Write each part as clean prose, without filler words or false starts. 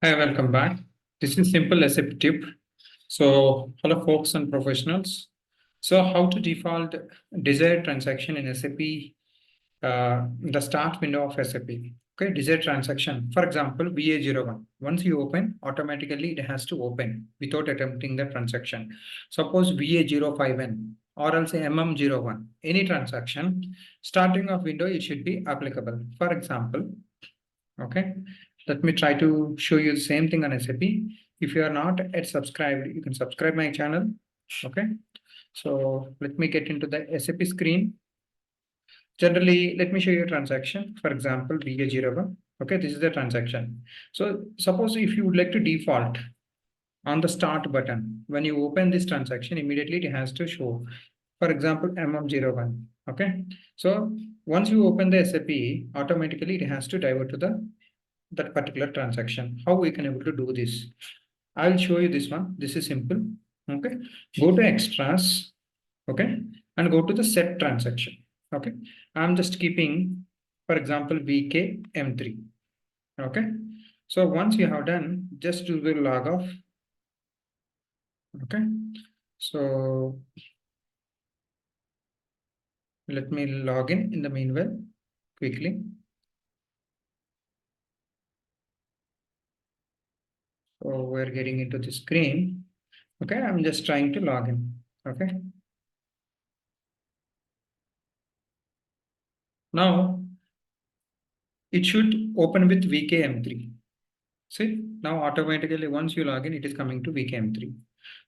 Hi, welcome back. This is simple SAP tip. So, hello folks and professionals. So, how to default desired transaction in SAP, the start window of SAP. Okay, desired transaction. For example, VA01. Once you open, automatically it has to open without attempting the transaction. Suppose VA05N or else MM01. Any transaction, starting of window, it should be applicable. For example, okay, let me try to show you the same thing on SAP. If you are not yet subscribed, you can subscribe my channel. Okay, so let me get into the SAP screen. Generally, let me show you a transaction. For example, VA01. Okay, this is the transaction. So suppose if you would like to default on the start button, when you open this transaction, immediately it has to show, for example, MM01. Okay, so once you open the SAP, automatically it has to divert to that particular transaction. How we can able to do this? I'll show you this one. This is simple. Okay, go to extras. Okay, and go to the set transaction. Okay, I'm just keeping, for example, VK M3. Okay, so once you have done, just do the log off. Okay, so let me log in the meanwhile quickly. So we're getting into the screen. Okay, I'm just trying to log in. Okay. Now it should open with VKM3. See, now automatically once you log in, it is coming to VKM3.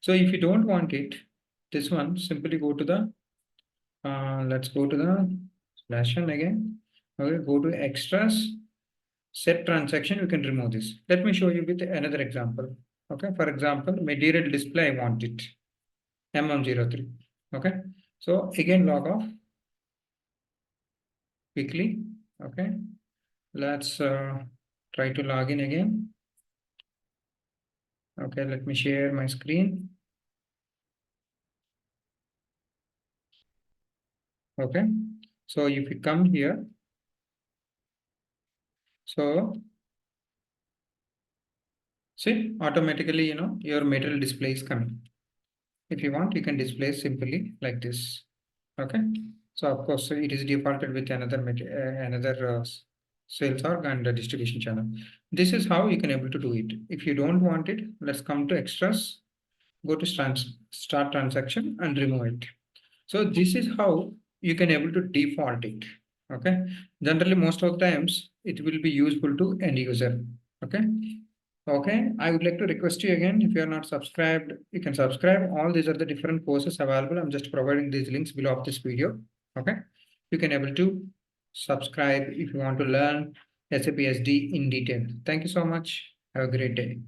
So if you don't want it, this one, simply go to the, let's go to the /n again. Okay, go to extras, set transaction, you can remove this. Let me show you with another example. Okay, for example, material display, I want it, MM03. Okay, so again, log off quickly. Okay, let's try to log in again. Okay, let me share my screen. Okay, so if you come here, so see, automatically, your material display is coming. If you want, you can display simply like this. Okay, so of course, it is defaulted with another sales org and distribution channel. This is how you can able to do it. If you don't want it, let's come to extras, go to start transaction and remove it. So this is how you can able to default it. Okay, generally most of the times it will be useful to end user. Okay, okay, I would like to request you again, if you are not subscribed, you can subscribe. All these are the different courses available. I'm just providing these links below of this video. Okay, you can able to subscribe if you want to learn SAP SD in detail. Thank you so much. Have a great day.